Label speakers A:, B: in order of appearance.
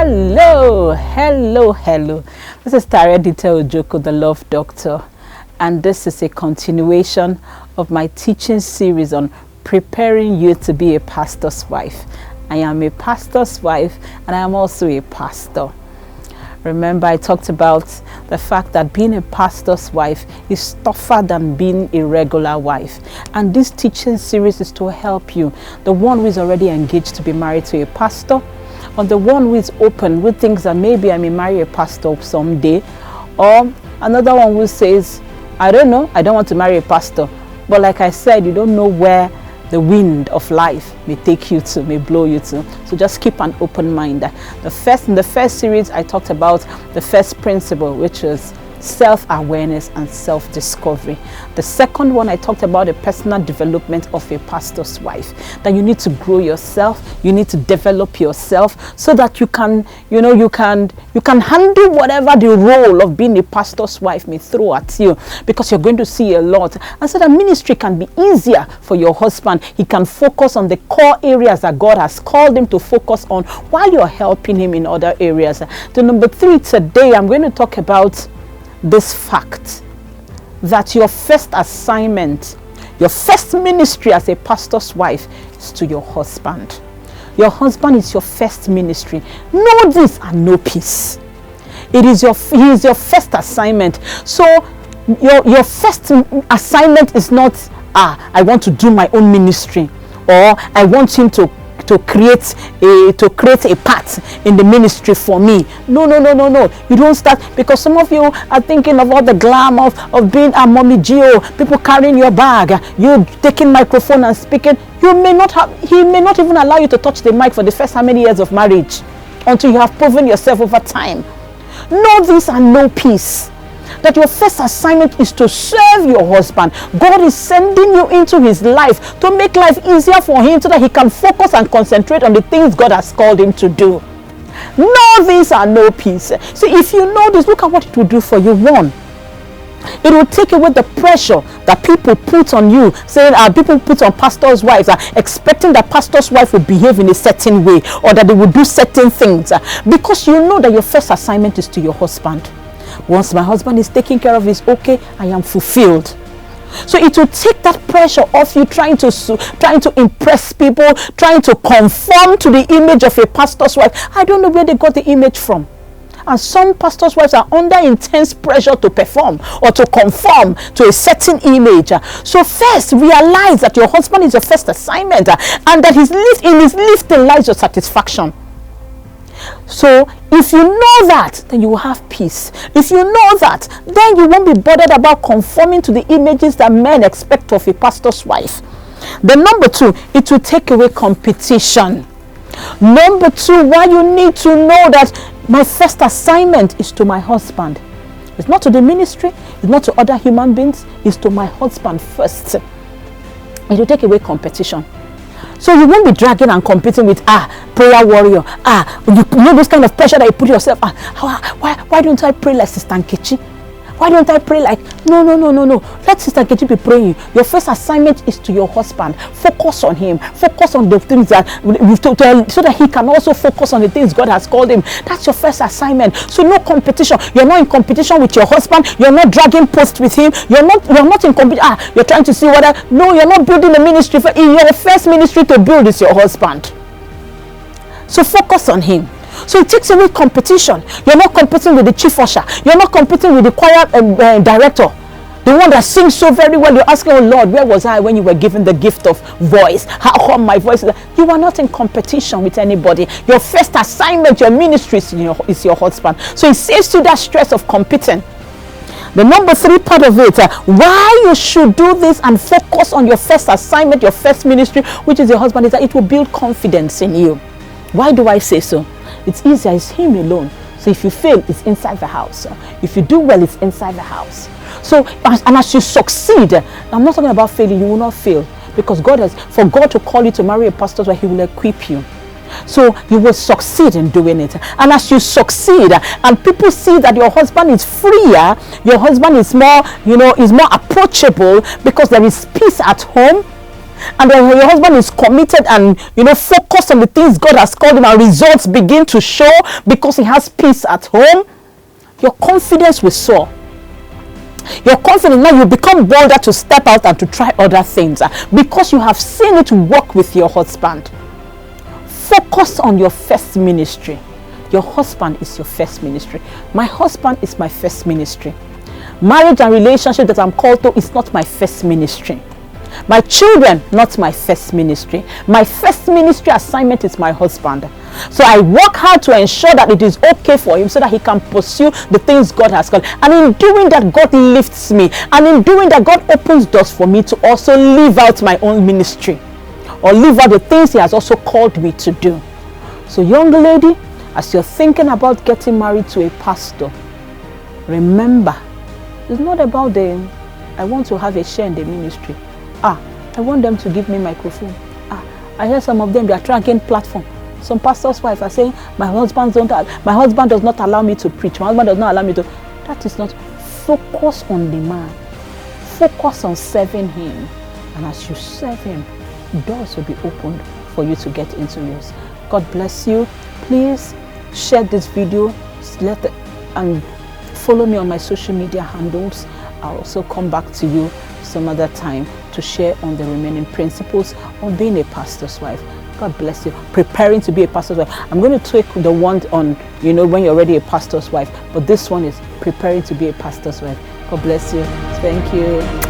A: Hello. This is Taredita Ojoko, the Love Doctor, and this is a continuation of my teaching series on preparing you to be a pastor's wife. I am a pastor's wife, and I am also a pastor. Remember, I talked about the fact that being a pastor's wife is tougher than being a regular wife. And this teaching series is to help you, the one who is already engaged to be married to a pastor, or the one who is open, who thinks that maybe I may marry a pastor someday, or another one who says, I don't know, I don't want to marry a pastor. But like I said, you don't know where the wind of life may take you to, may blow you to. So just keep an open mind. In the first series, I talked about the first principle, which is self-awareness and self-discovery. The second one, I talked about the personal development of a pastor's wife, that you need to grow yourself, you need to develop yourself so that you can handle whatever the role of being a pastor's wife may throw at you, because you're going to see a lot, and so that ministry can be easier for your husband. He can focus on the core areas that God has called him to focus on while you're helping him in other areas. The number 3 today, I'm going to talk about this fact that your first assignment, your first ministry as a pastor's wife is to your husband. Your husband is your first ministry. Know this and know peace. He is your first assignment. So your first assignment is not, I want to do my own ministry, or I want him to create a part in the ministry for me. No. You don't start, because some of you are thinking of all the glamour of being a mommy Gio, people carrying your bag, you taking microphone and speaking. He may not even allow you to touch the mic for the first how many years of marriage, until you have proven yourself over time. Know this and know peace, that your first assignment is to serve your husband. God is sending you into his life to make life easier for him, so that he can focus and concentrate on the things God has called him to do. Know this and know peace. See, if you know this, look at what it will do for you. 1, it will take away the pressure that people put on you, saying people put on pastors' wives, expecting that pastor's wife will behave in a certain way, or that they will do certain things, because you know that your first assignment is to your husband. Once my husband is taken care of, is okay, I am fulfilled. So it will take that pressure off you, trying to impress people, trying to conform to the image of a pastor's wife. I don't know where they got the image from. And some pastors' wives are under intense pressure to perform or to conform to a certain image. So first, realize that your husband is your first assignment, and that in his lifting lies your satisfaction. So if you know that, then you will have peace. If you know that, then you won't be bothered about conforming to the images that men expect of a pastor's wife. The number 2, it will take away competition. Number 2, why you need to know that my first assignment is to my husband. It's not to the ministry, it's not to other human beings, it's to my husband first. It will take away competition. So you won't be dragging and competing with prayer warrior. You know those kind of pressure that you put yourself. Why don't I pray like Sister Nkechi? Why don't I pray like no. Let Sister Nkechi be praying. Your first assignment is to your husband. Focus on him. Focus on the things that so that he can also focus on the things God has called him. That's your first assignment. So no competition. You're not in competition with your husband. You're not dragging posts with him. You're not in competition. You're trying to see whether. No, you're not building a ministry. Your first ministry to build is your husband. So focus on him. So it takes away competition. You're not competing with the chief usher. You're not competing with the choir director, the one that sings so very well. You're asking, oh Lord, where was I when you were given the gift of voice? How come my voice? You are not in competition with anybody. Your first assignment, your ministry is your husband. So it saves you that stress of competing. The number 3 part of it, why you should do this and focus on your first assignment, your first ministry, which is your husband, is that it will build confidence in you. Why do I say so? It's easier, it's him alone. So if you fail, it's inside the house. If you do well, it's inside the house. So, and as you succeed, I'm not talking about failing, you will not fail. Because for God to call you to marry a pastor, where he will equip you. So you will succeed in doing it. And as you succeed, and people see that your husband is freer, your husband is more, is more approachable, because there is peace at home, and then when your husband is committed and focused on the things God has called him, and results begin to show because he has peace at home, your confidence will soar. Your confidence, now you become bolder to step out and to try other things because you have seen it work with your husband. Focus on your first ministry. Your husband is your first ministry. My husband is my first ministry. Marriage and relationship that I'm called to is not my first ministry. My children, not my first ministry. My first ministry assignment is my husband. So I work hard to ensure that it is okay for him so that he can pursue the things God has called. And in doing that, God lifts me. And in doing that, God opens doors for me to also live out my own ministry, or live out the things he has also called me to do. So young lady, as you're thinking about getting married to a pastor, remember, it's not about I want to have a share in the ministry. I want them to give me microphone. I hear some of them, they are trying platform. Some pastors' wives are saying, my husband does not allow me to preach. My husband does not allow me to. That is not. Focus on the man. Focus on serving him. And as you serve him, doors will be opened for you to get into yours. God bless you. Please share this video and follow me on my social media handles. I'll also come back to you some other time to share on the remaining principles of being a pastor's wife. God bless you. Preparing to be a pastor's wife. I'm going to take the one on, when you're already a pastor's wife, but this one is preparing to be a pastor's wife. God bless you. Thank you.